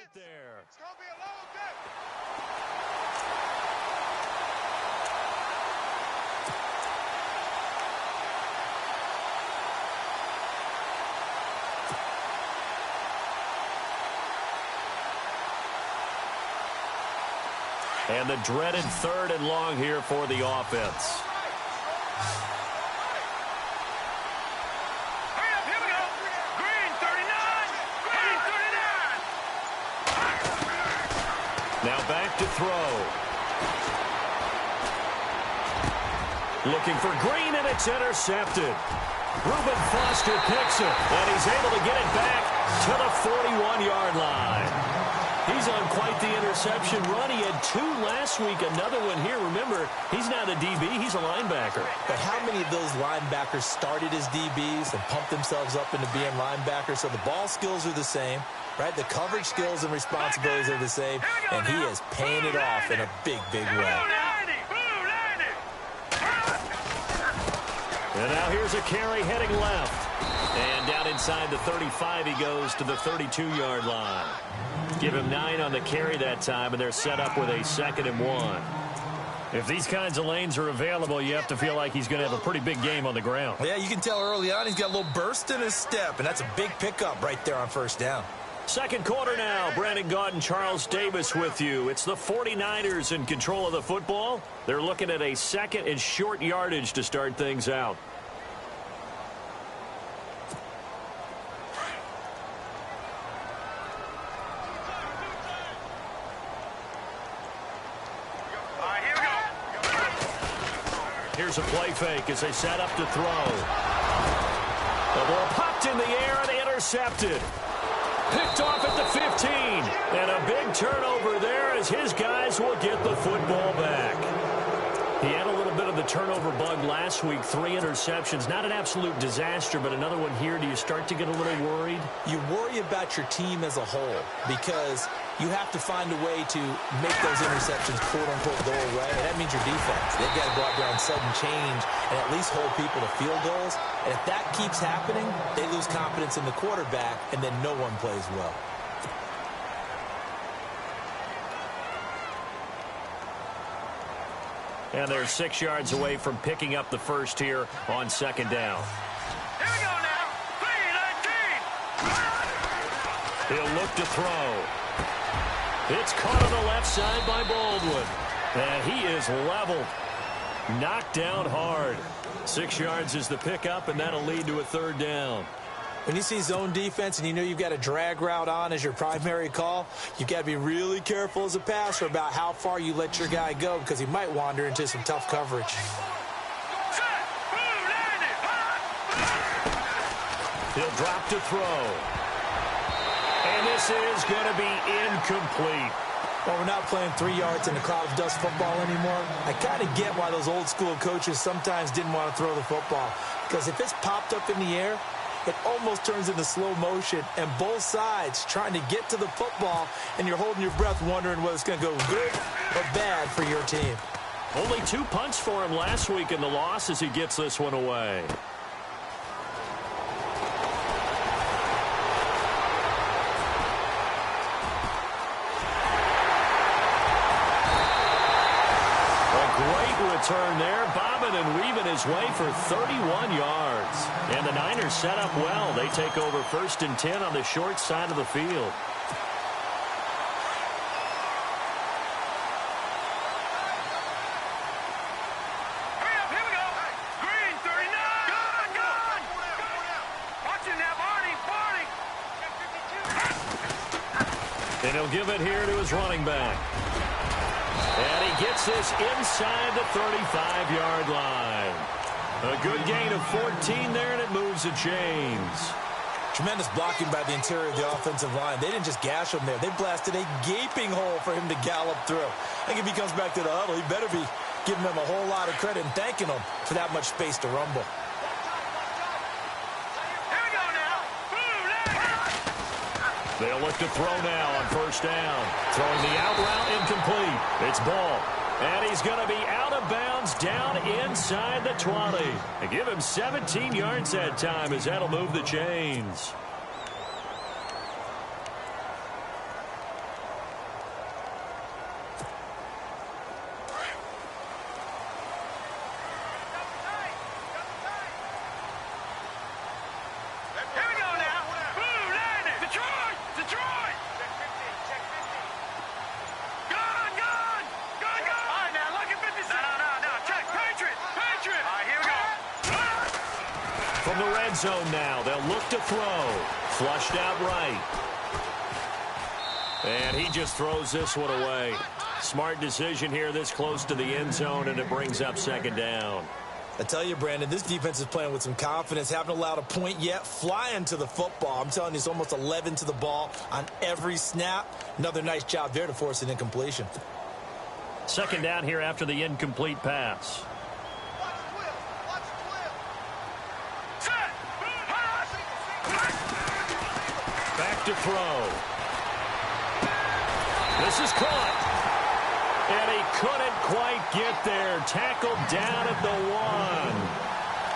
right there. It's going to be a long day. And the dreaded 3rd and long here for the offense. Now back to throw. Looking for Green, and it's intercepted. Reuben Foster picks it, and he's able to get it back to the 41-yard line. He's on quite the interception run. He had 2 last week, another one here. Remember, he's not a DB, he's a linebacker. But how many of those linebackers started as DBs and pumped themselves up into being linebackers? So the ball skills are the same, right? The coverage skills and responsibilities are the same, and he is paying it off in a big, big way. And now here's a carry heading left. And down inside the 35, he goes to the 32-yard line. Give him 9 on the carry that time, and they're set up with a 2nd and 1. If these kinds of lanes are available, you have to feel like he's going to have a pretty big game on the ground. Yeah, you can tell early on he's got a little burst in his step, and that's a big pickup right there on 1st down. Second quarter now. Brandon Gaudin, Charles Davis with you. It's the 49ers in control of the football. They're looking at a 2nd and short yardage to start things out. Here's a play fake as they set up to throw. The ball popped in the air and intercepted. Picked off at the 15. And a big turnover there as his guys will get the football back. He had a little bit of the turnover bug last week. 3 interceptions. Not an absolute disaster, but another one here. Do you start to get a little worried? You worry about your team as a whole because you have to find a way to make those interceptions quote-unquote go away. And that means your defense. They've got to go out there on sudden change and at least hold people to field goals. And if that keeps happening, they lose confidence in the quarterback, and then no one plays well. And they're 6 yards away from picking up the first here on 2nd down. Here we go now. 3-19. He'll look to throw. It's caught on the left side by Baldwin. And he is leveled. Knocked down hard. 6 yards is the pickup, and that'll lead to a 3rd down. When you see zone defense and you know you've got a drag route on as your primary call, you've got to be really careful as a passer about how far you let your guy go because he might wander into some tough coverage. He'll drop to throw. And this is going to be incomplete. Well, we're not playing 3 yards in a cloud of dust football anymore. I kind of get why those old school coaches sometimes didn't want to throw the football. Because if it's popped up in the air, it almost turns into slow motion, and both sides trying to get to the football, and you're holding your breath wondering whether it's going to go good or bad for your team. Only 2 punts for him last week in the loss as he gets this one away. Return there, bobbing and weaving his way for 31 yards. And the Niners set up well. They take over 1st and 10 on the short side of the field. Hurry up, here we go. Green, 39. Gone. Watch him now, Barney. And he'll give it here to his running back. And he gets this inside the 35-yard line. A good gain of 14 there, and it moves the chains. Tremendous blocking by the interior of the offensive line. They didn't just gash him there. They blasted a gaping hole for him to gallop through. I think if he comes back to the huddle, he better be giving them a whole lot of credit and thanking them for that much space to rumble. They'll look to throw now on 1st down. Throwing the out route incomplete. It's Ball. And he's going to be out of bounds down inside the 20. And give him 17 yards that time as that'll move the chains. end zone now. They'll look to throw. Flushed out right. And he just throws this one away. Smart decision here this close to the end zone, and it brings up second down. I tell you, Brandon, this defense is playing with some confidence. Haven't allowed a point yet. Flying to the football. I'm telling you, it's almost 11 to the ball on every snap. Another nice job there to force an incompletion. Second down here after the incomplete pass. Back to throw. This is caught. And he couldn't quite get there. Tackled down at the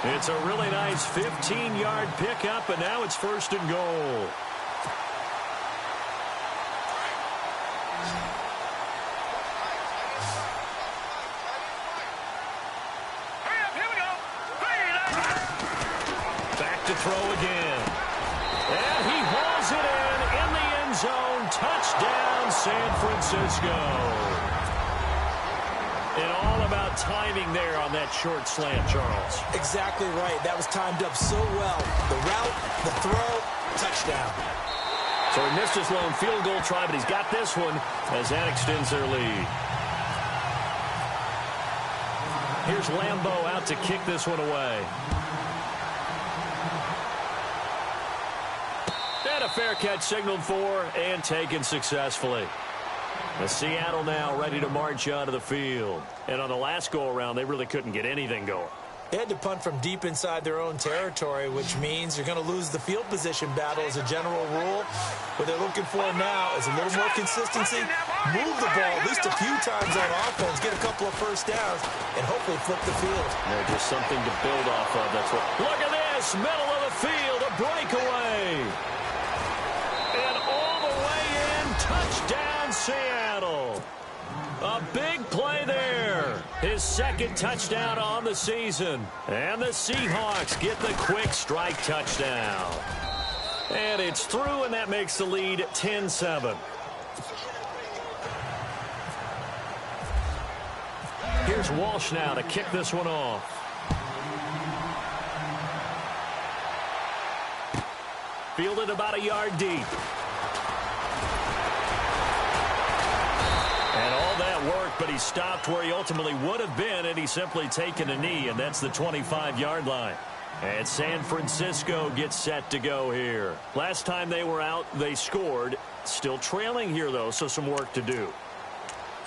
1. It's a really nice 15-yard pickup, and now it's first and goal. Back to throw again. And he hauls it in the end zone. Touchdown, San Francisco. And all about timing there on that short slant, Charles. Exactly right. That was timed up so well. The route, the throw, touchdown. So he missed his lone field goal try, but he's got this one as that extends their lead. Here's Lambeau out to kick this one away. And a fair catch signaled for and taken successfully. The Seattle now ready to march onto the field. And on the last go-around, they really couldn't get anything going. They had to punt from deep inside their own territory, which means you're going to lose the field position battle as a general rule. What they're looking for now is a little more consistency, move the ball at least a few times on offense, get a couple of first downs, and hopefully flip the field. Yeah, just something to build off of. That's what. Look at this, middle of the field, a breakaway. And all the way in, touchdown, Seattle. A big play there. His second touchdown on the season. And the Seahawks get the quick strike touchdown. And it's through, and that makes the lead 10-7. Here's Walsh now to kick this one off. Fielded about a yard deep. And all that work, but he stopped where he ultimately would have been, and he's simply taken a knee, and that's the 25-yard line. And San Francisco gets set to go here. Last time they were out, they scored. Still trailing here, though, so some work to do.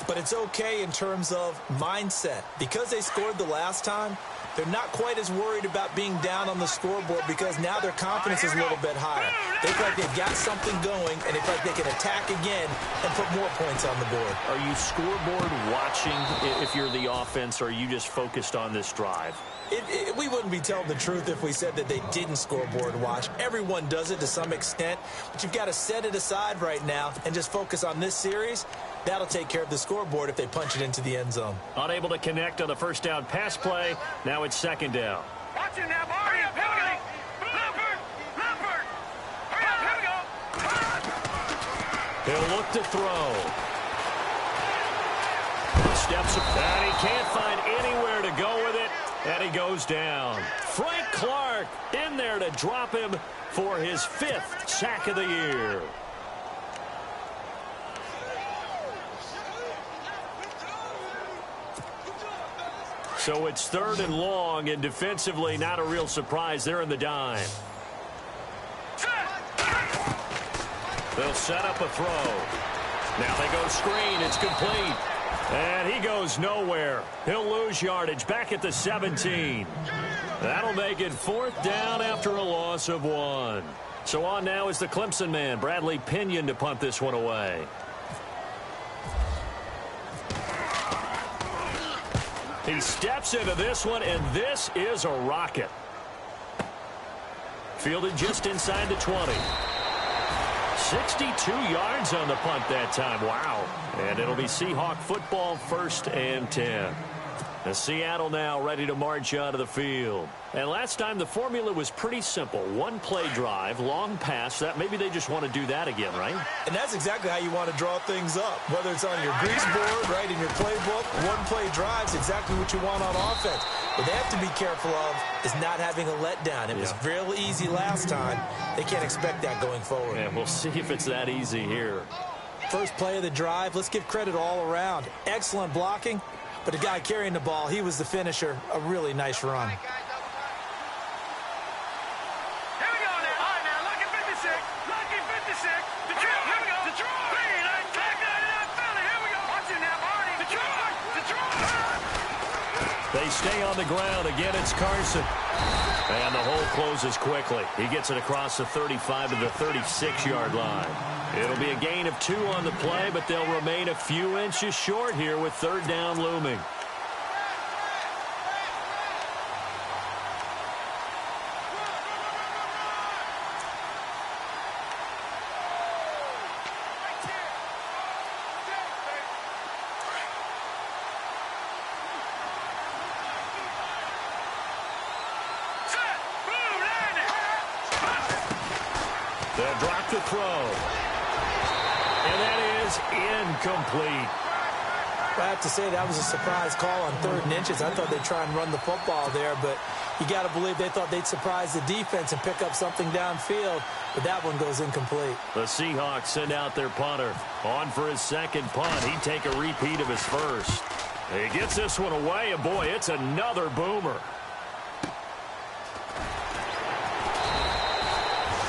But it's okay in terms of mindset. Because they scored the last time, they're not quite as worried about being down on the scoreboard because now their confidence is a little bit higher. They feel like they've got something going, and they feel like they can attack again and put more points on the board. Are you scoreboard watching if you're the offense, or are you just focused on this drive? We wouldn't be telling the truth if we said that they didn't scoreboard watch. Everyone does it to some extent, but you've got to set it aside right now and just focus on this series. That'll take care of the scoreboard if they punch it into the end zone. Unable to connect on the first down pass play. Now it's second down. Watch it now, hurry up, here we go. Leopard. Hurry up, here we go. He'll look to throw. Steps up, and he can't find anywhere to go with it, and he goes down. Frank Clark in there to drop him for his 5th sack of the year. So it's 3rd and long, and defensively not a real surprise. They're in the dime. They'll set up a throw. Now they go screen. It's complete. And he goes nowhere. He'll lose yardage back at the 17. That'll make it 4th down after a loss of 1. So on now is the Clemson man, Bradley Pinion, to punt this one away. He steps into this one, and this is a rocket. Fielded just inside the 20. 62 yards on the punt that time. Wow. And it'll be Seahawk football, 1st and 10. The Seattle now ready to march onto the field. And last time the formula was pretty simple. One play drive, long pass. That maybe they just want to do that again, right? And that's exactly how you want to draw things up. Whether it's on your grease board, right, in your playbook, one play drive is exactly what you want on offense. What they have to be careful of is not having a letdown. It was real easy last time. They can't expect that going forward. And we'll see if it's that easy here. First play of the drive, let's give credit all around. Excellent blocking, but the guy carrying the ball, he was the finisher. A really nice run. Here we go now. All right, now, lucky 56. Lucky 56. Detroit, here we go. Detroit. Green, attack that in Philly. Here we go. Watch it now, Barney. Detroit. Detroit. They stay on the ground. Again, it's Carson. And the hole closes quickly. He gets it across the 35 to the 36-yard line. It'll be a gain of 2 on the play, but they'll remain a few inches short here with third down looming. They'll drop the throw. And that is incomplete. I have to say that was a surprise call on 3rd and inches. I thought they'd try and run the football there, but you got to believe they thought they'd surprise the defense and pick up something downfield, but that one goes incomplete. The Seahawks send out their punter. On for his second punt. He'd take a repeat of his first. He gets this one away, and boy, it's another boomer.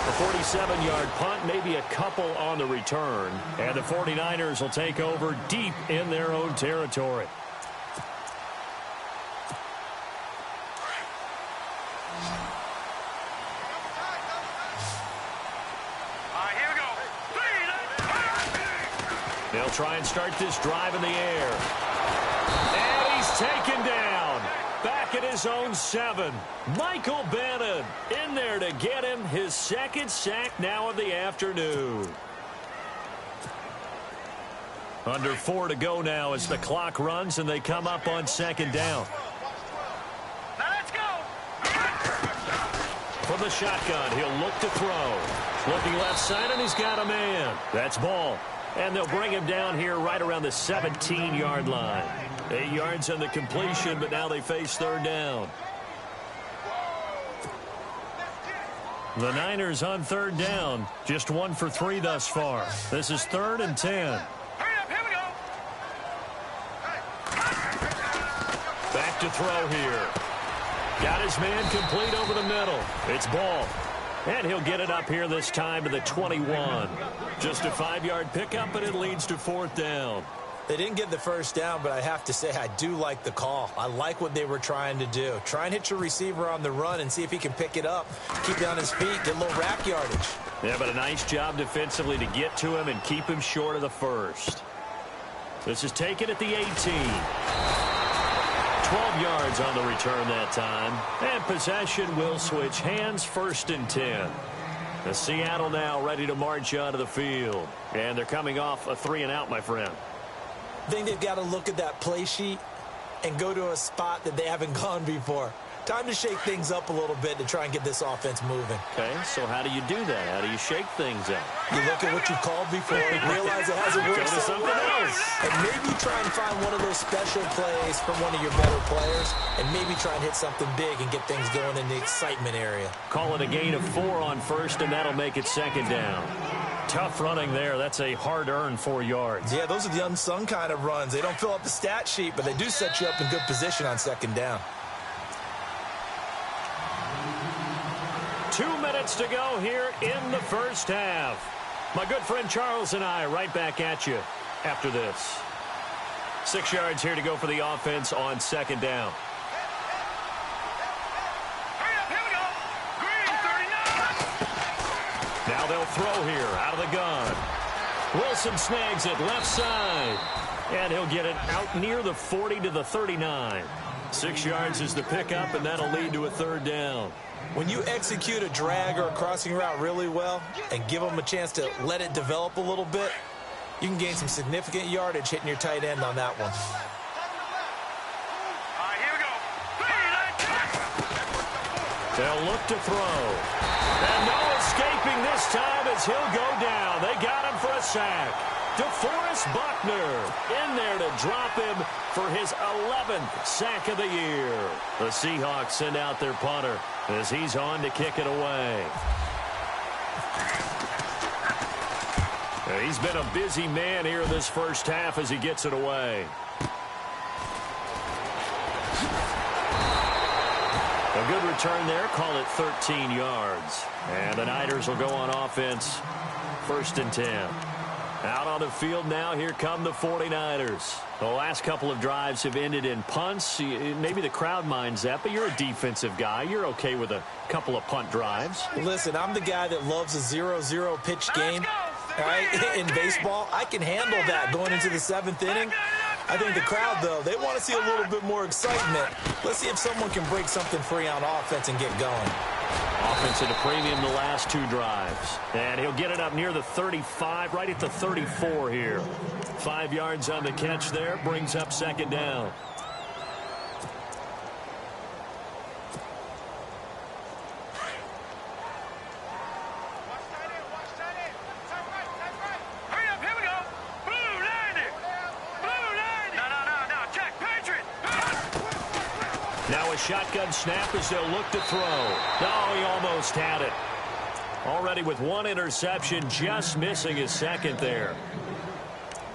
A 47-yard punt, maybe a couple on the return. And the 49ers will take over deep in their own territory. All right, here we go. They'll try and start this drive in the air. And he's taken down. Back at his own 7. Michael Bannon in there to get him his second sack now of the afternoon. Under 4 to go now as the clock runs and they come up on second down. Now let's go. From the shotgun, he'll look to throw. Looking left side, and he's got a man. That's ball. And they'll bring him down here right around the 17-yard line. 8 yards on the completion, but now they face third down. The Niners on third down. Just 1 for 3 thus far. This is 3rd and 10. Hurry up, here we go. Back to throw here. Got his man complete over the middle. It's ball. And he'll get it up here this time to the 21. Just a 5-yard pickup, and it leads to 4th down. They didn't get the first down, but I have to say I do like the call. I like what they were trying to do. Try and hit your receiver on the run and see if he can pick it up, keep it on his feet, get a little rack yardage. Yeah, but a nice job defensively to get to him and keep him short of the first. This is taken at the 18. 12 yards on the return that time. And possession will switch hands, 1st and 10. The Seattle now ready to march onto the field. And they're coming off a 3-and-out, my friend. I think they've got to look at that play sheet and go to a spot that they haven't gone before. Time to shake things up a little bit to try and get this offense moving. Okay, so how do you do that? How do you shake things up? You look at what you've called before, realize it hasn't worked Go to so something well, else. and maybe try and find one of those special plays from one of your better players, and maybe try and hit something big and get things going in the excitement area. Call it a gain of 4 on first, and that'll make it 2nd down. Tough running there. That's a hard-earned 4 yards. Yeah, those are the unsung kind of runs. They don't fill up the stat sheet, but they do set you up in good position on 2nd down. 2 minutes to go here in the first half. My good friend Charles and I right back at you after this. 6 yards here to go for the offense on 2nd down. Hurry up, here we go. Green, 39. Now they'll throw here out of the gun. Wilson snags it left side. And he'll get it out near the 40 to the 39. 6 yards is the pickup, and that'll lead to a 3rd down. When you execute a drag or a crossing route really well and give them a chance to let it develop a little bit, you can gain some significant yardage hitting your tight end on that one. All right, here we go. They'll look to throw. And no escaping this time as he'll go down. They got him for a sack. DeForest Buckner in there to drop him for his 11th sack of the year. The Seahawks send out their punter as he's on to kick it away. He's been a busy man here in this first half as he gets it away. A good return there. Call it 13 yards. And the Niners will go on offense. 1st and 10. Out on the field now, here come the 49ers. The last couple of drives have ended in punts. Maybe the crowd minds that, but you're a defensive guy. You're okay with a couple of punt drives. Listen, I'm the guy that loves a 0-0 pitch game. All right, in baseball, I can handle that going into the 7th inning. I think the crowd, though, they want to see a little bit more excitement. Let's see if someone can break something free on offense and get going. Offense at a premium the last 2 drives. And he'll get it up near the 35, right at the 34 here. 5 yards on the catch there, brings up 2nd down. Now a shotgun snap as they'll look to throw. Oh, he almost had it. Already with 1 interception, just missing his 2nd there.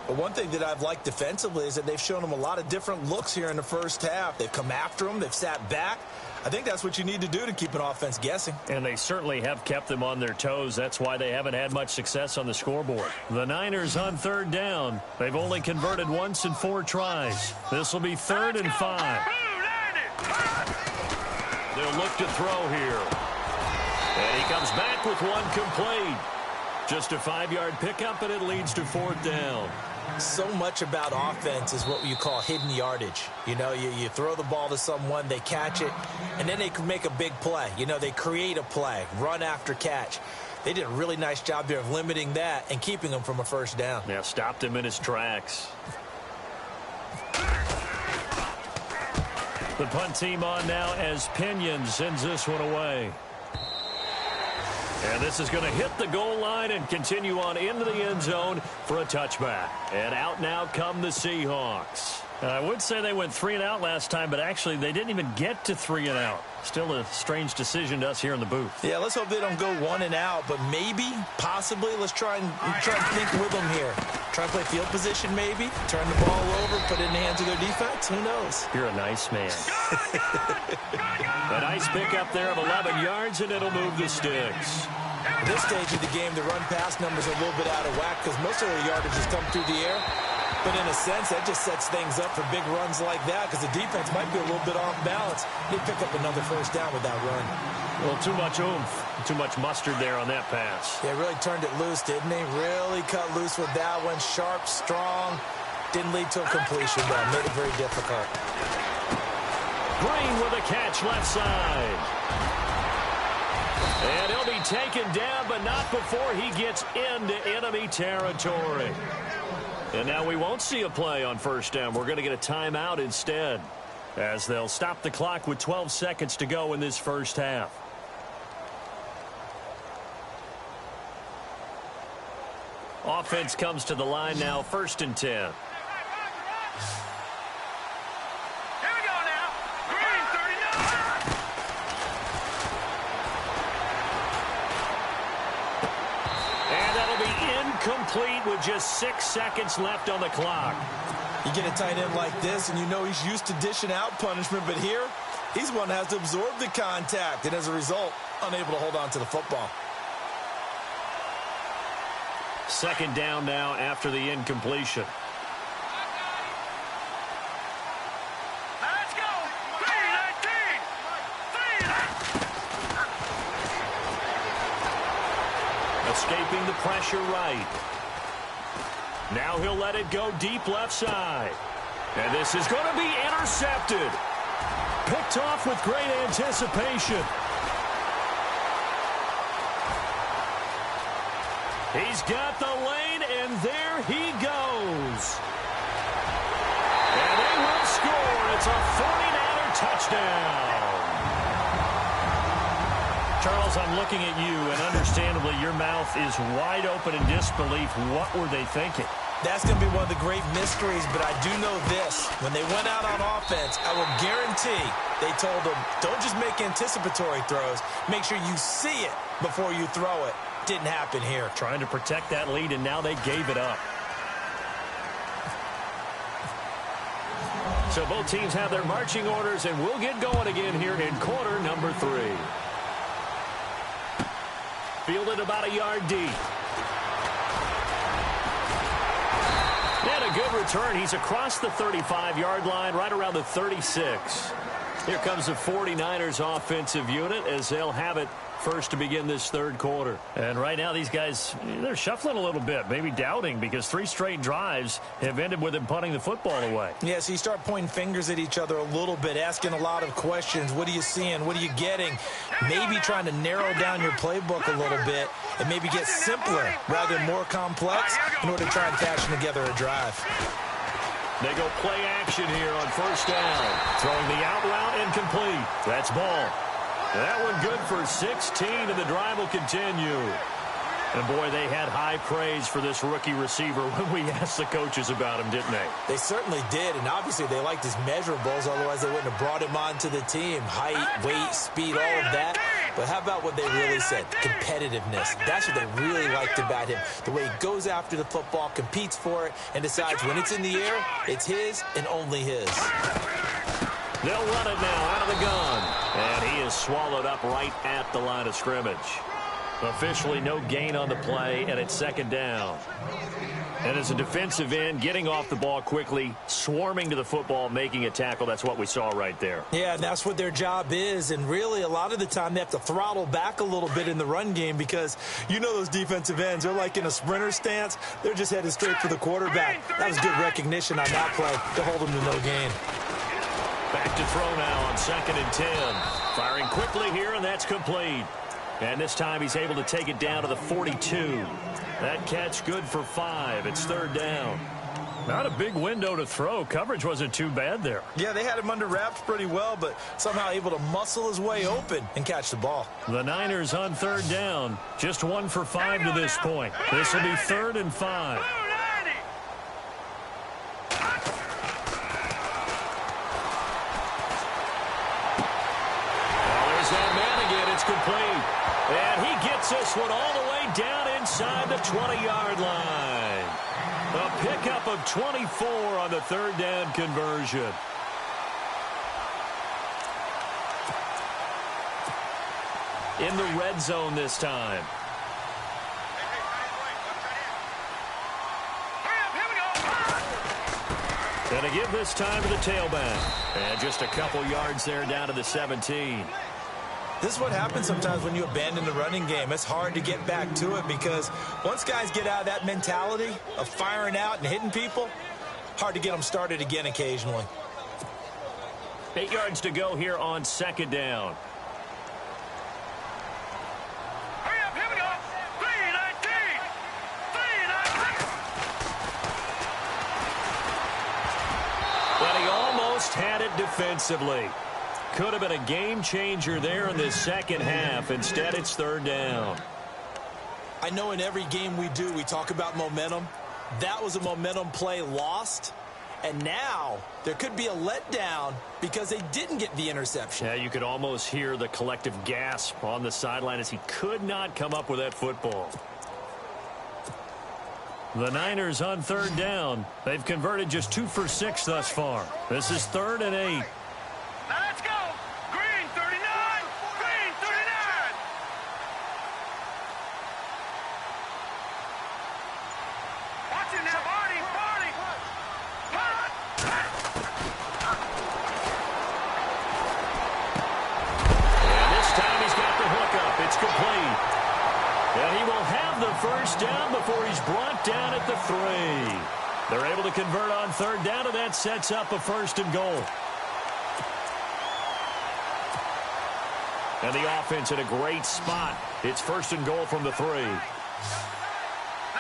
But one thing that I've liked defensively is that they've shown him a lot of different looks here in the first half. They've come after him. They've sat back. I think that's what you need to do to keep an offense guessing. And they certainly have kept them on their toes. That's why they haven't had much success on the scoreboard. The Niners on 3rd down. They've only converted once in 4 tries. This will be 3rd and 5. They'll look to throw here. And he comes back with 1 complete. Just a 5-yard pickup, and it leads to 4th down. So much about offense is what you call hidden yardage. You know, you throw the ball to someone, they catch it, and then they can make a big play. You know, they create a play, run after catch. They did a really nice job there of limiting that and keeping him from a 1st down. Yeah, stopped him in his tracks. The punt team on now as Pinion sends this one away. And this is going to hit the goal line and continue on into the end zone for a touchback. And out now come the Seahawks. I would say they went 3 and out last time, but actually they didn't even get to 3 and out. Still a strange decision to us here in the booth. Yeah, let's hope they don't go 1 and out, but maybe, possibly, let's try and think with them here. Try and play field position maybe, turn the ball over, put it in the hands of their defense. Who knows? You're a nice man. A nice pickup there of 11 yards, and it'll move the sticks. At this stage of the game, the run-pass numbers are a little bit out of whack because most of the yardage has come through the air. But in a sense, that just sets things up for big runs like that because the defense might be a little bit off balance. They pick up another 1st down with that run. Well, too much oomph, too much mustard there on that pass. They really turned it loose, didn't they? Really cut loose with that one. Sharp, strong. Didn't lead to a completion, though. Made it very difficult. Green with a catch left side. And he'll be taken down, but not before he gets into enemy territory. And now we won't see a play on 1st down. We're going to get a timeout instead, as they'll stop the clock with 12 seconds to go in this first half. Offense comes to the line now, 1st and 10. Complete with just 6 seconds left on the clock. You get a tight end like this, and you know he's used to dishing out punishment, but here, he's one that has to absorb the contact, and as a result, unable to hold on to the football. 2nd down now after the incompletion. Let's go! 3-19! Escaping the pressure right. Now he'll let it go deep left side. And this is going to be intercepted. Picked off with great anticipation. He's got the lane, and there he goes. And they will score. It's a 49er touchdown. Charles, I'm looking at you, and understandably, your mouth is wide open in disbelief. What were they thinking? That's going to be one of the great mysteries, but I do know this. When they went out on offense, I will guarantee they told them, don't just make anticipatory throws. Make sure you see it before you throw it. Didn't happen here. Trying to protect that lead, and now they gave it up. So both teams have their marching orders, and we'll get going again here in quarter number 3. Fielded about a yard deep. And a good return. He's across the 35-yard line, right around the 36. Here comes the 49ers offensive unit as they'll have it first to begin this third quarter. And right now these guys, they're shuffling a little bit, maybe doubting, because 3 straight drives have ended with them punting the football away. Yeah, so you start pointing fingers at each other a little bit, asking a lot of questions. What are you seeing? What are you getting? Maybe trying to narrow down your playbook a little bit and maybe get simpler rather than more complex in order to try and fashion together a drive. They go play action here on first down. Throwing the out route incomplete. That's ball. That one good for 16, and the drive will continue. And, boy, they had high praise for this rookie receiver when we asked the coaches about him, didn't they? They certainly did, and obviously they liked his measurables. Otherwise, they wouldn't have brought him onto the team. Height, weight, speed, all of that. But how about what they really said? Competitiveness. That's what they really liked about him. The way he goes after the football, competes for it, and decides when it's in the air, it's his and only his. They'll run it now out of the gun. And he is swallowed up right at the line of scrimmage. Officially no gain on the play, and it's second down. And as a defensive end, getting off the ball quickly, swarming to the football, making a tackle, that's what we saw right there. Yeah, and that's what their job is. And really, a lot of the time, they have to throttle back a little bit in the run game because you know those defensive ends, they're like in a sprinter stance. They're just headed straight for the quarterback. That was good recognition on that play to hold them to no gain. Back to throw now on 2nd and 10. Firing quickly here, and that's complete. And this time he's able to take it down to the 42. That catch good for 5. It's third down. Not a big window to throw. Coverage wasn't too bad there. Yeah, they had him under wraps pretty well, but somehow able to muscle his way open and catch the ball. The Niners on third down. Just 1 for 5 to this point. This will be 3rd and 5. Complete. And he gets this one all the way down inside the 20-yard line. A pickup of 24 on the third down conversion. In the red zone this time. Gonna give this time to the tailback. And just a couple yards there down to the 17. This is what happens sometimes when you abandon the running game. It's hard to get back to it because once guys get out of that mentality of firing out and hitting people, hard to get them started again occasionally. 8 yards to go here on 2nd down. Hurry up, here we go. 3-19. 3-19. But he almost had it defensively. Could have been a game changer there in the second half. Instead, it's third down. I know in every game we do, we talk about momentum. That was a momentum play lost. And now there could be a letdown because they didn't get the interception. Yeah, you could almost hear the collective gasp on the sideline as he could not come up with that football. The Niners on third down. They've converted just 2 for 6 thus far. This is 3rd and 8. Now let's go. Green 39. Green 39. Watch it now, Barney. Barney. And this time he's got the hookup. It's complete. And he will have the first down before he's brought down at the 3. They're able to convert on third down, and that sets up a 1st and goal. And the offense in a great spot. It's 1st and goal from the 3. Now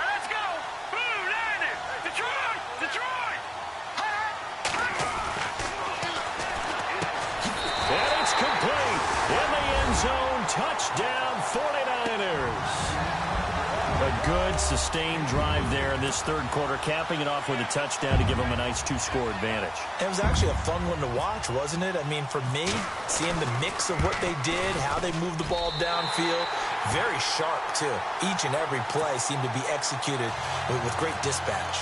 let's go. Blue Niners. Detroit. Detroit. And it's complete. In the end zone, touchdown 49ers. A good, sustained drive there in this third quarter, capping it off with a touchdown to give them a nice two-score advantage. It was actually a fun one to watch, wasn't it? I mean, for me, seeing the mix of what they did, how they moved the ball downfield, very sharp, too. Each and every play seemed to be executed with great dispatch.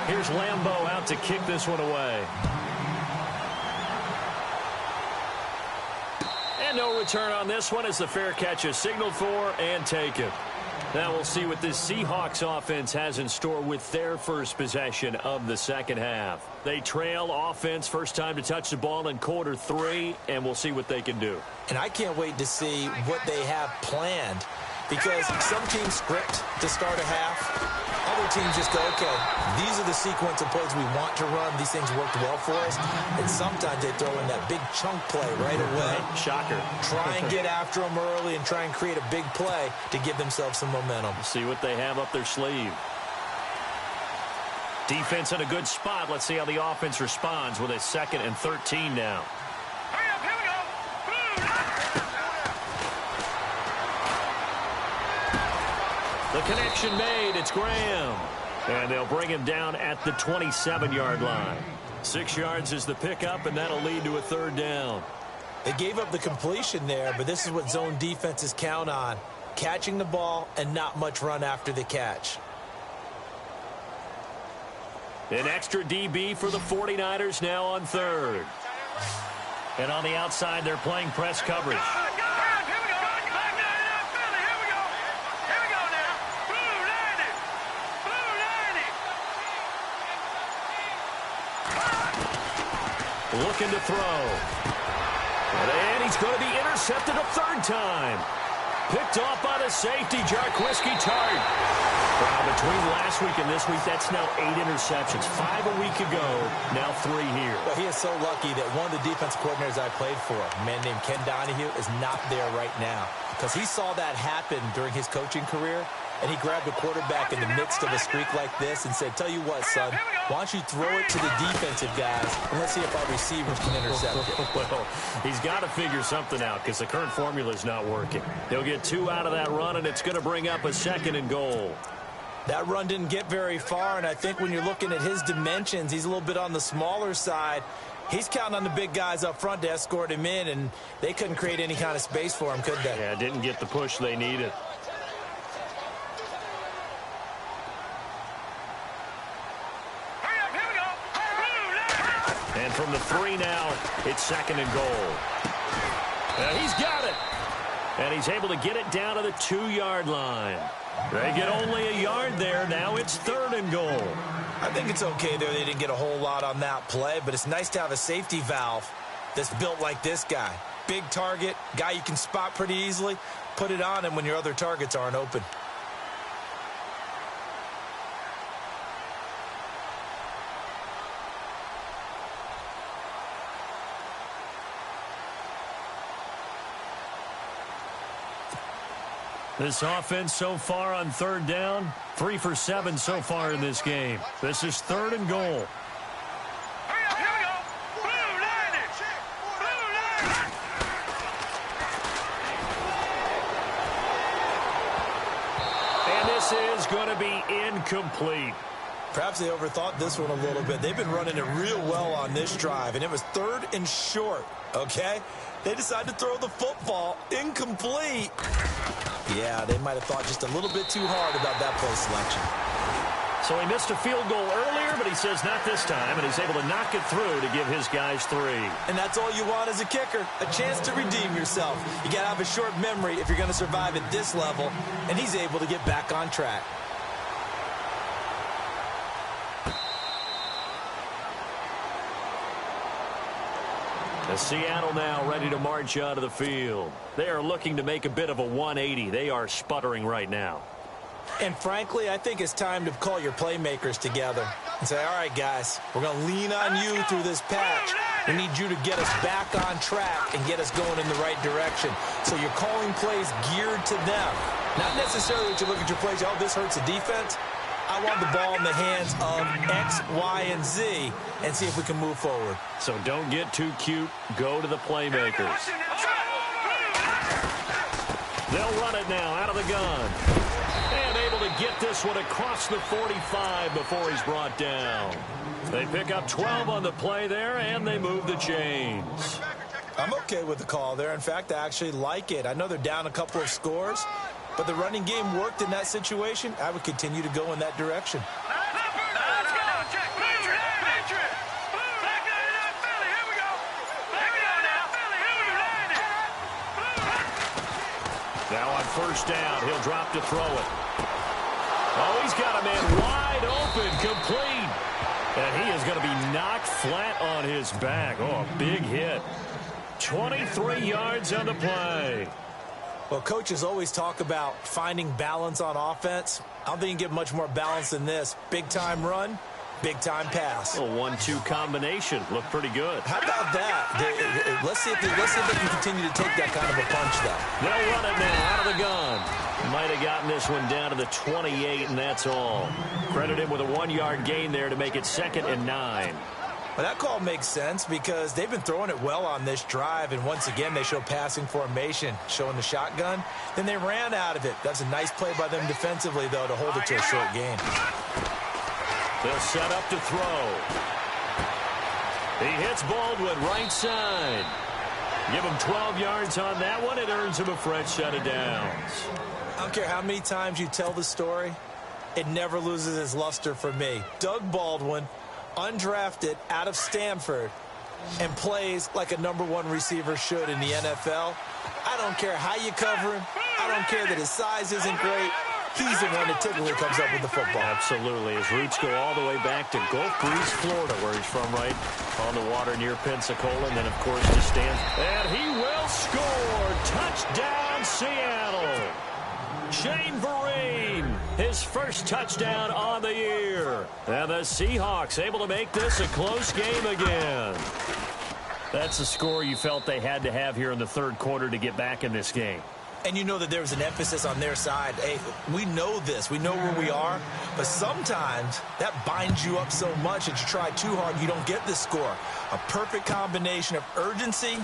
Here's Lambeau out to kick this one away. And no return on this one as the fair catch is signaled for and taken. Now we'll see what this Seahawks offense has in store with their first possession of the second half. They trail offense, first time to touch the ball in quarter 3, and we'll see what they can do. And I can't wait to see what they have planned, because some teams script to start a half. Other teams just go, okay, these are the sequence of plays we want to run. These things worked well for us. And sometimes they throw in that big chunk play right away. Shocker. Try and get after them early and try and create a big play to give themselves some momentum. See what they have up their sleeve. Defense in a good spot. Let's see how the offense responds with a 2nd and 13 now. Hurry up, here we go. The connection made. It's Graham. And they'll bring him down at the 27-yard line. 6 yards is the pickup, and that'll lead to a 3rd down. They gave up the completion there, but this is what zone defenses count on. Catching the ball and not much run after the catch. An extra DB for the 49ers now on 3rd. And on the outside, they're playing press coverage. Looking to throw. And he's going to be intercepted a 3rd time. Picked off by the safety, Jarquiski Tart. Well, between last week and this week, that's now 8 interceptions. 5 a week ago, now 3 here. Well, he is so lucky that one of the defense coordinators I played for, a man named Ken Donahue, is not there right now. Because he saw that happen during his coaching career, and he grabbed a quarterback in the midst of a streak like this and said, tell you what, son, why don't you throw it to the defensive guys, and let's see if our receivers can intercept it. Well, he's got to figure something out because the current formula is not working. He'll get 2 out of that run, and it's going to bring up a 2nd and goal. That run didn't get very far, and I think when you're looking at his dimensions, he's a little bit on the smaller side. He's counting on the big guys up front to escort him in, and they couldn't create any kind of space for him, could they? Yeah, didn't get the push they needed. And from the 3 now, it's 2nd and goal. He's got it. And he's able to get it down to the 2-yard line. They get only a yard there. Now it's 3rd and goal. I think it's okay there. They didn't get a whole lot on that play, but it's nice to have a safety valve that's built like this guy. Big target, guy you can spot pretty easily. Put it on him when your other targets aren't open. This offense so far on 3rd down, 3 for 7 so far in this game. This is 3rd and goal. Hurry up, here we go. Blue line it. Blue line it. And this is going to be incomplete. Perhaps they overthought this one a little bit. They've been running it real well on this drive, and it was 3rd and short, okay? They decided to throw the football incomplete. Yeah, they might have thought just a little bit too hard about that play selection. So he missed a field goal earlier, but he says not this time, and he's able to knock it through to give his guys 3. And that's all you want as a kicker, a chance to redeem yourself. You got to have a short memory if you're going to survive at this level, and he's able to get back on track. As Seattle now ready to march out of the field. They are looking to make a bit of a 180. They are sputtering right now. And frankly, I think it's time to call your playmakers together and say, all right, guys, we're going to lean on you through this patch. We need you to get us back on track and get us going in the right direction. So you're calling plays geared to them. Not necessarily that you look at your plays, oh, this hurts the defense. I want the ball in the hands of X, Y, and Z and see if we can move forward. So don't get too cute. Go to the playmakers. They'll run it now out of the gun. And able to get this one across the 45 before he's brought down. They pick up 12 on the play there, and they move the chains. I'm okay with the call there. In fact, I actually like it. I know they're down a couple of scores, but the running game worked in that situation. I would continue to go in that direction. Now on first down, he'll drop to throw it. Oh, he's got a man wide open, complete. And he is going to be knocked flat on his back. Oh, a big hit. 23 yards on the play. Well, coaches always talk about finding balance on offense. I don't think you can get much more balance than this. Big-time run, big-time pass. A 1-2 combination. Looked pretty good. How about that? Let's see if they can continue to take that kind of a punch, though. They'll run it now out of the gun. Might have gotten this one down to the 28, and that's all. Credit him with a 1-yard gain there to make it 2nd and 9. Well, that call makes sense because they've been throwing it well on this drive, and once again they show passing formation, showing the shotgun. Then they ran out of it. That's a nice play by them defensively, though, to hold it to a short gain. They'll set up to throw. He hits Baldwin right side. Give him 12 yards on that one. It earns him a fresh set of downs. I don't care how many times you tell the story, it never loses its luster for me. Doug Baldwin, undrafted out of Stanford, and plays like a #1 receiver should in the NFL. I don't care how you cover him. I don't care that his size isn't great. He's the one that typically comes up with the football. Absolutely. His roots go all the way back to Gulf Breeze, Florida, where he's from, right on the water near Pensacola, and then, of course, to Stanford. And he will score. Touchdown, Seattle. Shane Vereen, his first touchdown on the year. And the Seahawks able to make this a close game again. That's the score you felt they had to have here in the third quarter to get back in this game. And you know that there was an emphasis on their side. Hey, we know this. We know where we are. But sometimes that binds you up so much that you try too hard, you don't get this score. A perfect combination of urgency,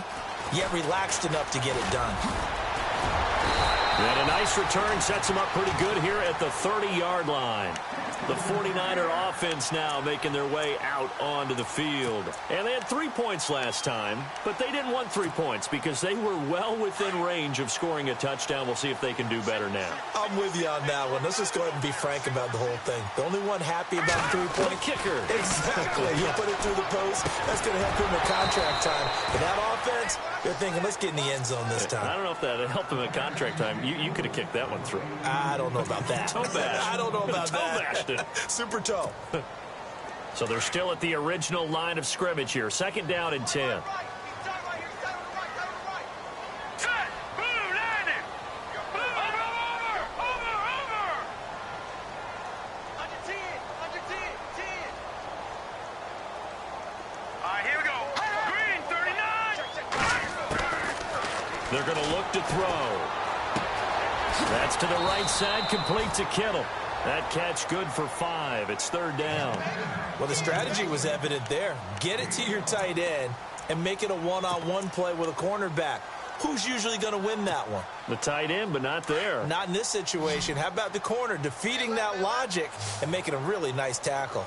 yet relaxed enough to get it done. And a nice return sets him up pretty good here at the 30-yard line. The 49er offense now making their way out onto the field. And they had 3 points last time, but they didn't want 3 points because they were well within range of scoring a touchdown. We'll see if they can do better now. I'm with you on that one. Let's just go ahead and be frank about the whole thing. The only one happy about the 3-point kicker. Exactly. You put it through the post. That's going to help him in contract time. But that offense, they're thinking, let's get in the end zone this time. I don't know if that helped him in contract time. You could have kicked that one through. I don't know about that. Toe bash. I don't know about that. Bashed it. Super toe. So they're still at the original line of scrimmage here. 2nd down and 10. They're going to look to throw. That's to the right side, complete to Kittle. That catch good for 5. It's 3rd down. Well, the strategy was evident there. Get it to your tight end and make it a one-on-one play with a cornerback. Who's usually going to win that one? The tight end, but not there. Not in this situation. How about the corner defeating that logic and making a really nice tackle?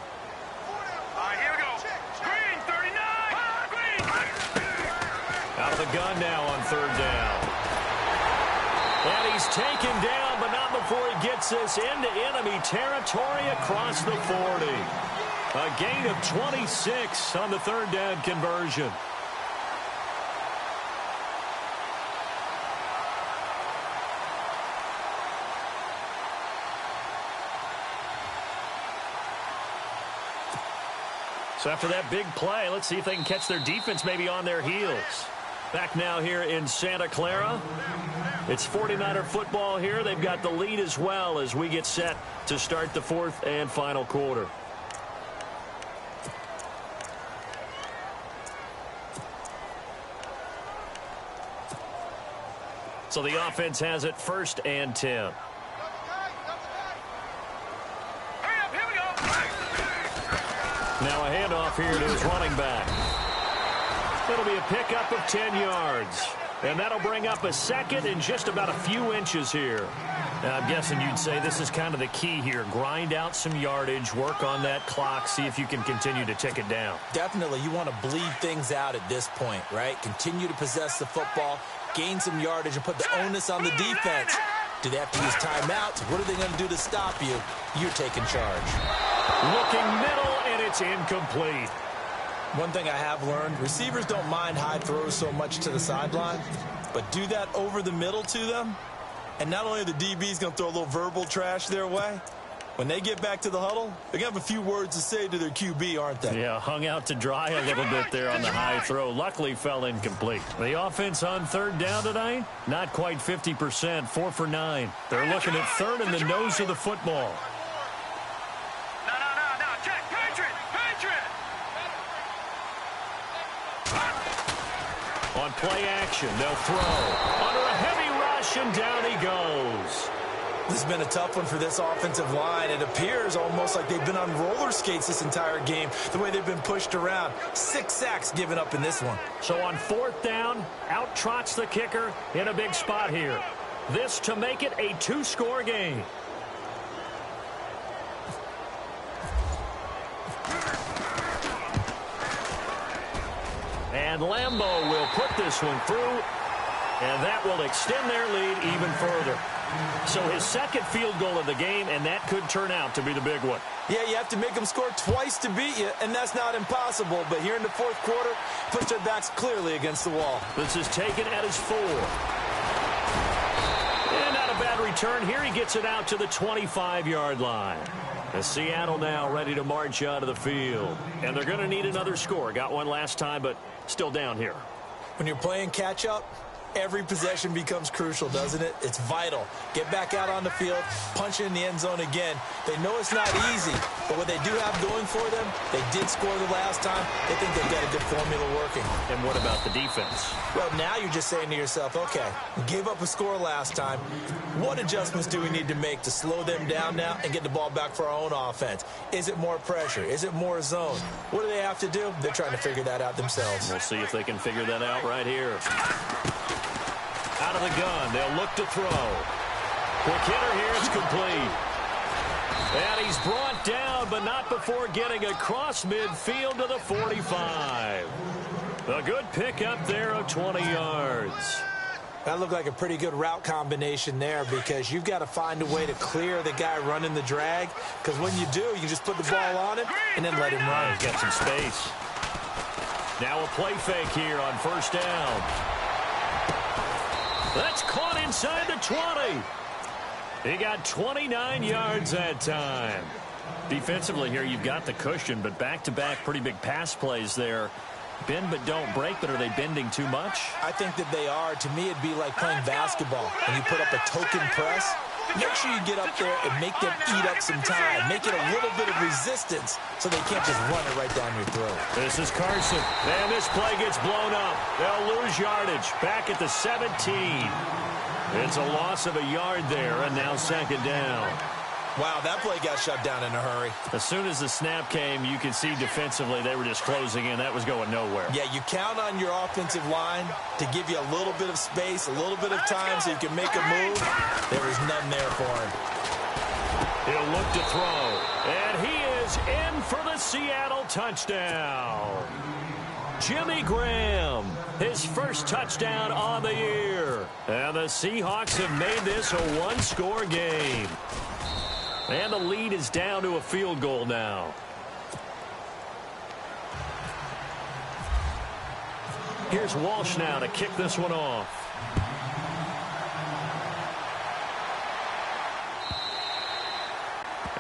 Here we go. Green, 39. Green. Out of the gun now on 3rd down. And he's taken down, but not before he gets this into enemy territory across the 40. A gain of 26 on the 3rd down conversion. So after that big play, let's see if they can catch their defense maybe on their heels. Back now here in Santa Clara. It's 49er football here. They've got the lead as well as we get set to start the 4th and final quarter. So the offense has it 1st and 10. Now a handoff here to his running back. It'll be a pickup of 10 yards. And that'll bring up a second in just about a few inches here. Now, I'm guessing you'd say this is kind of the key here. Grind out some yardage, work on that clock, see if you can continue to tick it down. Definitely, you want to bleed things out at this point, right? Continue to possess the football, gain some yardage, and put the onus on the defense. Do they have to use timeouts? What are they going to do to stop you? You're taking charge. Looking middle, and it's incomplete. One thing I have learned, receivers don't mind high throws so much to the sideline, but do that over the middle to them, and not only are the DBs going to throw a little verbal trash their way, when they get back to the huddle, they're going to have a few words to say to their QB, aren't they? Yeah, hung out to dry a little bit there on the high throw. Luckily fell incomplete. The offense on third down tonight, not quite 50%, 4 for 9. They're looking at third in the nose of the football. No, check, Patriot. On play action, they'll throw. Under a heavy rush, and down he goes. This has been a tough one for this offensive line. It appears almost like they've been on roller skates this entire game, the way they've been pushed around. 6 sacks given up in this one. So on fourth down, out trots the kicker in a big spot here. This to make it a 2-score game. And Lambeau will put this one through, and that will extend their lead even further. So his second field goal of the game, and that could turn out to be the big one. Yeah, you have to make them score twice to beat you, and that's not impossible. But here in the fourth quarter, puts their backs clearly against the wall. This is taken at his 4. And not a bad return. Here he gets it out to the 25-yard line. And Seattle now ready to march out of the field. And they're going to need another score. Got one last time, but still down here. When you're playing catch-up, every possession becomes crucial, doesn't it? It's vital. Get back out on the field, punch in the end zone again. They know it's not easy, but what they do have going for them, they did score the last time. They think they've got a good formula working. And what about the defense? Well, now you're just saying to yourself, okay, we gave up a score last time. What adjustments do we need to make to slow them down now and get the ball back for our own offense? Is it more pressure? Is it more zone? What do they have to do? They're trying to figure that out themselves. We'll see if they can figure that out right here. Out of the gun, they'll look to throw. Quick hitter here, it's complete. And he's brought down, but not before getting across midfield to the 45. A good pickup there of 20 yards. That looked like a pretty good route combination there, because you've got to find a way to clear the guy running the drag, because when you do, you just put the ball on him and then let him run. He's got some space. Now a play fake here on first down. That's caught inside the 20. He got 29 yards that time. Defensively here, you've got the cushion, but back-to-back pretty big pass plays there. Bend but don't break, but are they bending too much? I think that they are. To me, it'd be like playing basketball. When you put up a token press, make sure you get up there and make them eat up some time. Make it a little bit of resistance so they can't just run it right down your throat. This is Carson. And this play gets blown up. They'll lose yardage. Back at the 17. It's a loss of a yard there, and now second down. Wow, that play got shut down in a hurry. As soon as the snap came, you could see defensively they were just closing in. That was going nowhere. Yeah, you count on your offensive line to give you a little bit of space, a little bit of time so you can make a move. There was none there for him. He'll look to throw. And he is in for the Seattle touchdown. Jimmy Graham, his first touchdown on the year. And the Seahawks have made this a one-score game. And the lead is down to a field goal now. Here's Walsh now to kick this one off.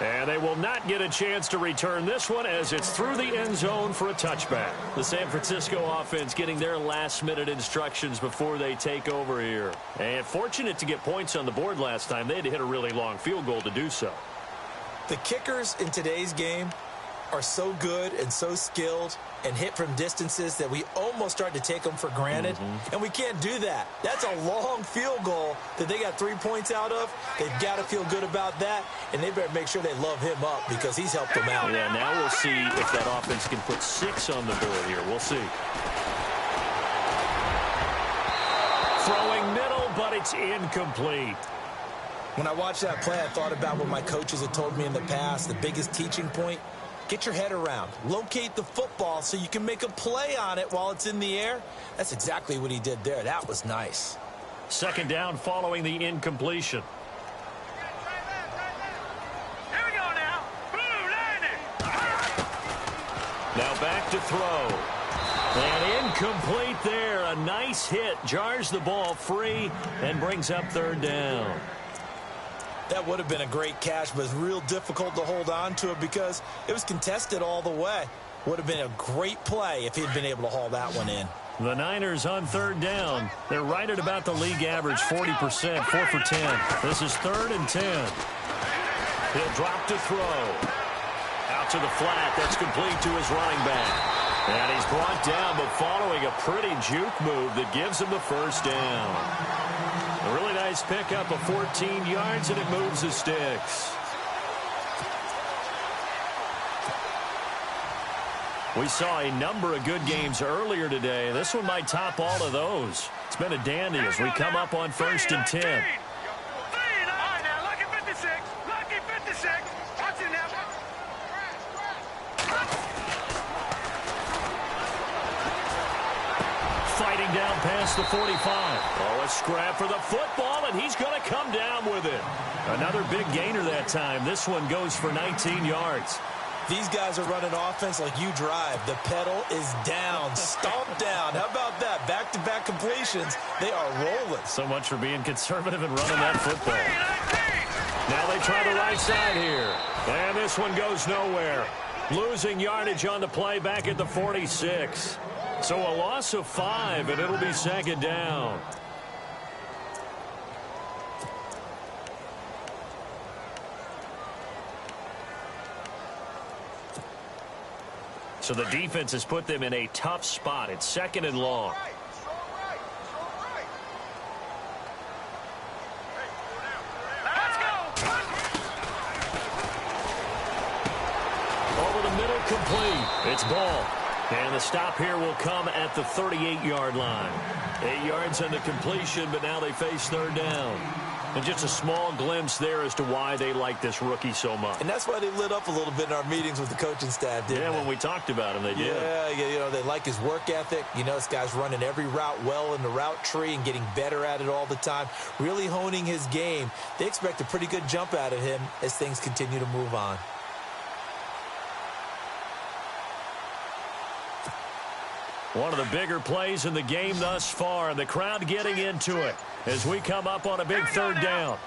And they will not get a chance to return this one as it's through the end zone for a touchback. The San Francisco offense getting their last-minute instructions before they take over here. And fortunate to get points on the board last time. They had to hit a really long field goal to do so. The kickers in today's game are so good and so skilled and hit from distances that we almost start to take them for granted. And we can't do that. That's a long field goal that they got 3 points out of. They've got to feel good about that, and they better make sure they love him up because he's helped them out. Yeah, now we'll see if that offense can put 6 on the board here. We'll see. Throwing middle, but it's incomplete. When I watched that play, I thought about what my coaches had told me in the past. The biggest teaching point, get your head around. Locate the football so you can make a play on it while it's in the air. That's exactly what he did there. That was nice. Second down following the incompletion. Here we go now. Blue landing. Now back to throw. And incomplete there. A nice hit. Jars the ball free and brings up third down. That would have been a great catch, but it's real difficult to hold on to it because it was contested all the way. Would have been a great play if he'd been able to haul that one in. The Niners on third down. They're right at about the league average, 40%, 4 for 10. This is 3rd and 10. He'll drop to throw. Out to the flat. That's complete to his running back. And he's brought down, but following a pretty juke move that gives him the first down. A really nice pickup of 14 yards, and it moves the sticks. We saw a number of good games earlier today. This one might top all of those. It's been a dandy as we come up on 1st and 10. All right, now, lucky 56. Lucky 56. Watch it now. Fighting down past the 45. Oh, a scrap for the football, and he's going to come down with it. Another big gainer that time. This one goes for 19 yards. These guys are running offense like you drive. The pedal is down, stomped down. How about that? Back-to-back completions. They are rolling. So much for being conservative and running that football. Now they try the right side here. And this one goes nowhere. Losing yardage on the play back at the 46. So a loss of 5, and it'll be second down. So the defense has put them in a tough spot. It's 2nd and long. Let's go. Over the middle, complete. It's ball. And the stop here will come at the 38-yard line. 8 yards on the completion, but now they face third down. And just a small glimpse there as to why they like this rookie so much. And that's why they lit up a little bit in our meetings with the coaching staff, didn't they? Yeah, when we talked about him, they did. Yeah, you know, they like his work ethic. You know, this guy's running every route well in the route tree and getting better at it all the time, really honing his game. They expect a pretty good jump out of him as things continue to move on. One of the bigger plays in the game thus far, and the crowd getting into it as we come up on a big third down.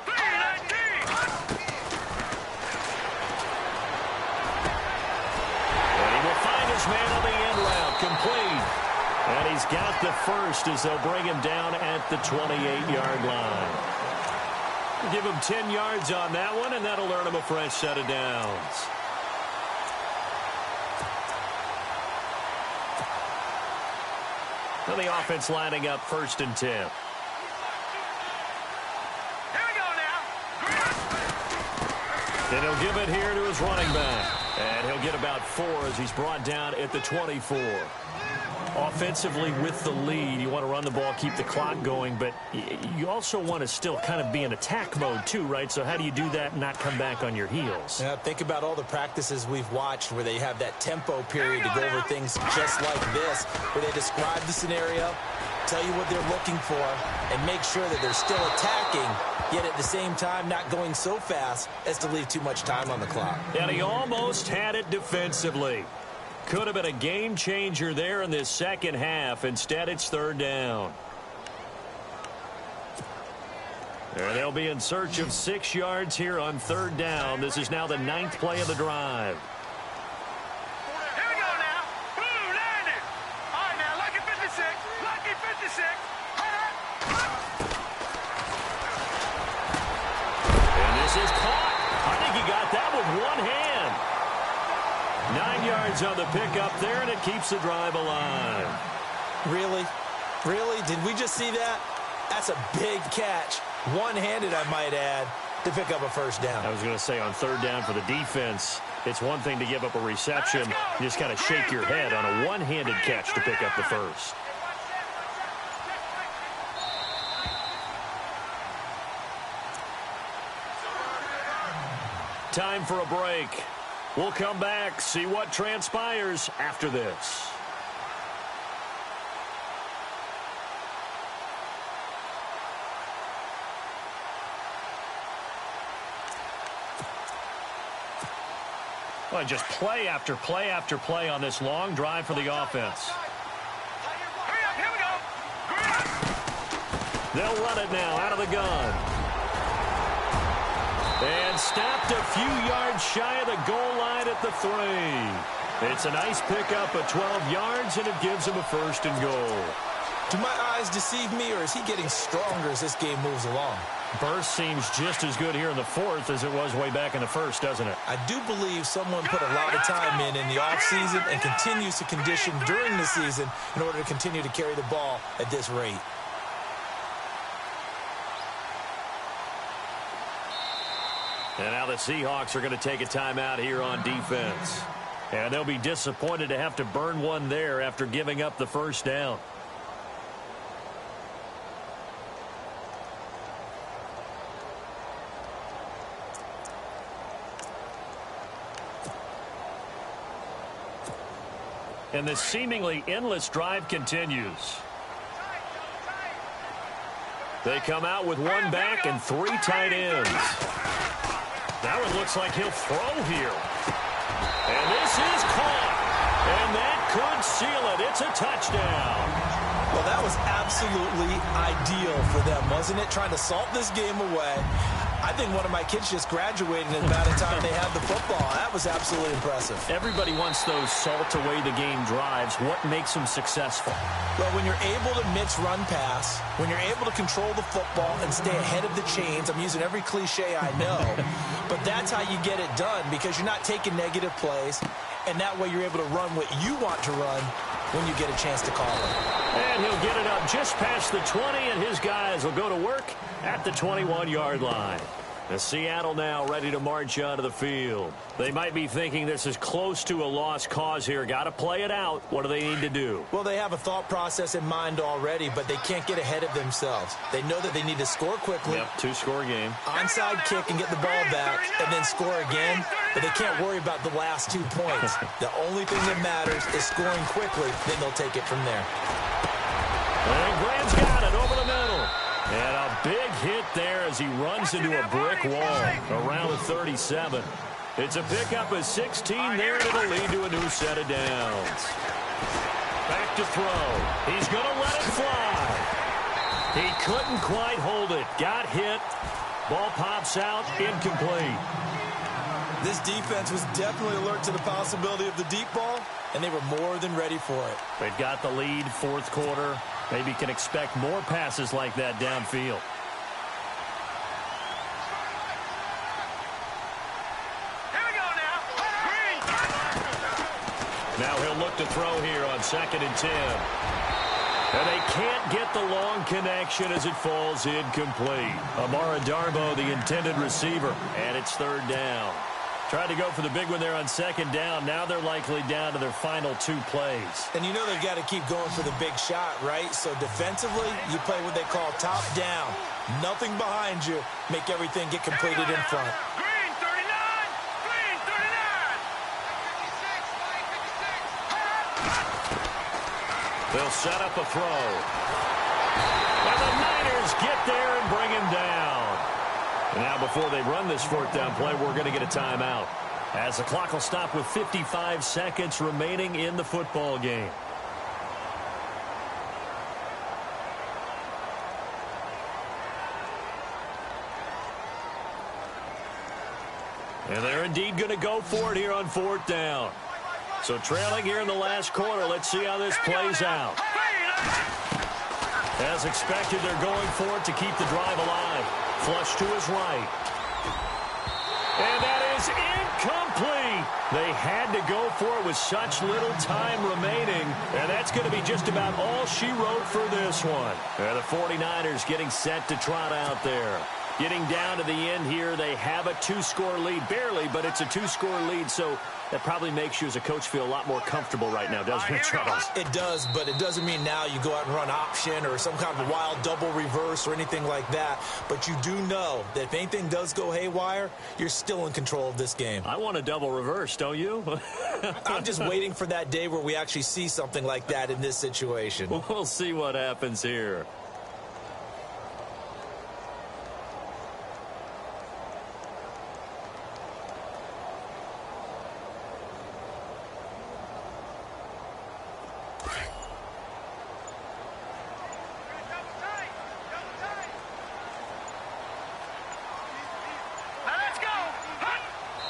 And he will find his man on the end route, complete. And he's got the first as they'll bring him down at the 28-yard line. Give him 10 yards on that one, and that'll earn him a fresh set of downs. Now the offense lining up 1st and 10. Here we go now. And he'll give it here to his running back. And he'll get about 4 as he's brought down at the 24. Offensively with the lead, you want to run the ball, keep the clock going, but you also want to still kind of be in attack mode too, right? So how do you do that and not come back on your heels? Yeah, think about all the practices we've watched where they have that tempo period to go over things just like this, where they describe the scenario, tell you what they're looking for, and make sure that they're still attacking, yet at the same time not going so fast as to leave tee much time on the clock. And he almost had it defensively. Could have been a game changer there in this second half. Instead, it's third down. And they'll be in search of 6 yards here on third down. This is now the 9th play of the drive. Here we go now. Blue landing. All right, now, lucky 56. Lucky 56. And this is caught. I think he got that with one hand. 9 yards on the pickup there, and it keeps the drive alive. Really? Really? Did we just see that? That's a big catch. One-handed, I might add, to pick up a first down. I was going to say on third down for the defense, it's one thing to give up a reception. You just kind of shake your head on a one-handed catch to pick up the first. time for a break. We'll come back, see what transpires after this. Well, just play after play after play on this long drive for the offense. Here we go. They'll run it now out of the gun. And stopped a few yards shy of the goal line at the 3. It's a nice pickup of 12 yards, and it gives him a 1st and goal. Do my eyes deceive me, or is he getting stronger as this game moves along? Burst seems just as good here in the 4th as it was way back in the 1st, doesn't it? I do believe someone put a lot of time in the offseason and continues to condition during the season in order to continue to carry the ball at this rate. And now the Seahawks are going to take a timeout here on defense. And they'll be disappointed to have to burn one there after giving up the 1st down. And this seemingly endless drive continues. They come out with one back and 3 tight ends. That one looks like he'll throw here. And this is caught. And that could seal it. It's a touchdown. Well, that was absolutely ideal for them, wasn't it? Trying to salt this game away. I think one of my kids just graduated in about the time they had the football. That was absolutely impressive. Everybody wants those salt-away-the-game drives. What makes them successful? Well, when you're able to mix run-pass, when you're able to control the football and stay ahead of the chains, I'm using every cliche I know, but that's how you get it done because you're not taking negative plays, and that way you're able to run what you want to run when you get a chance to call it. And he'll get it up just past the 20, and his guys will go to work at the 21-yard line. The Seattle now ready to march onto the field. They might be thinking this is close to a lost cause here. Got to play it out. What do they need to do? Well, they have a thought process in mind already, but they can't get ahead of themselves. They know that they need to score quickly. Yep, 2-score game. Onside kick and get the ball back and then score again, but they can't worry about the last 2 points. The only thing that matters is scoring quickly, then they'll take it from there. And Graham's got it over the middle. And a big hit there as he runs into a brick wall around the 37. It's a pickup of 16 there, and it'll lead to a new set of downs. Back to throw. He's going to let it fly. He couldn't quite hold it. Got hit. Ball pops out. Incomplete. This defense was definitely alert to the possibility of the deep ball, and they were more than ready for it. They've got the lead, 4th quarter. Maybe can expect more passes like that downfield. Here we go now. Now he'll look to throw here on 2nd and 10. And they can't get the long connection as it falls incomplete. Amara Darbo, the intended receiver, and it's 3rd down. Tried to go for the big one there on 2nd down. Now they're likely down to their final 2 plays. And you know they've got to keep going for the big shot, right? So defensively, you play what they call top down. Nothing behind you. Make everything get completed in front. Green 39. Green 39. They'll set up a throw. And the Niners get there and bring him down. Now, before they run this 4th down play, we're going to get a timeout, as the clock will stop with 55 seconds remaining in the football game. And they're indeed going to go for it here on 4th down. So trailing here in the last quarter, let's see how this plays out. As expected, they're going for it to keep the drive alive. Flush to his right. And that is incomplete. They had to go for it with such little time remaining. And that's going to be just about all she wrote for this one. And the 49ers getting set to trot out there. Getting down to the end here, they have a two-score lead. Barely, but it's a two-score lead, so that probably makes you as a coach feel a lot more comfortable right now, doesn't it, Charles? It does, but it doesn't mean now you go out and run option or some kind of wild double reverse or anything like that. But you do know that if anything does go haywire, you're still in control of this game. I want a double reverse, don't you? I'm just waiting for that day where we actually see something like that in this situation. We'll see what happens here.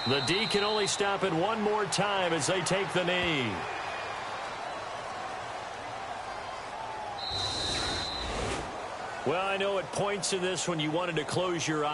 The D can only stop it one more time as they take the knee. Well, I know at points in this when you wanted to close your eyes.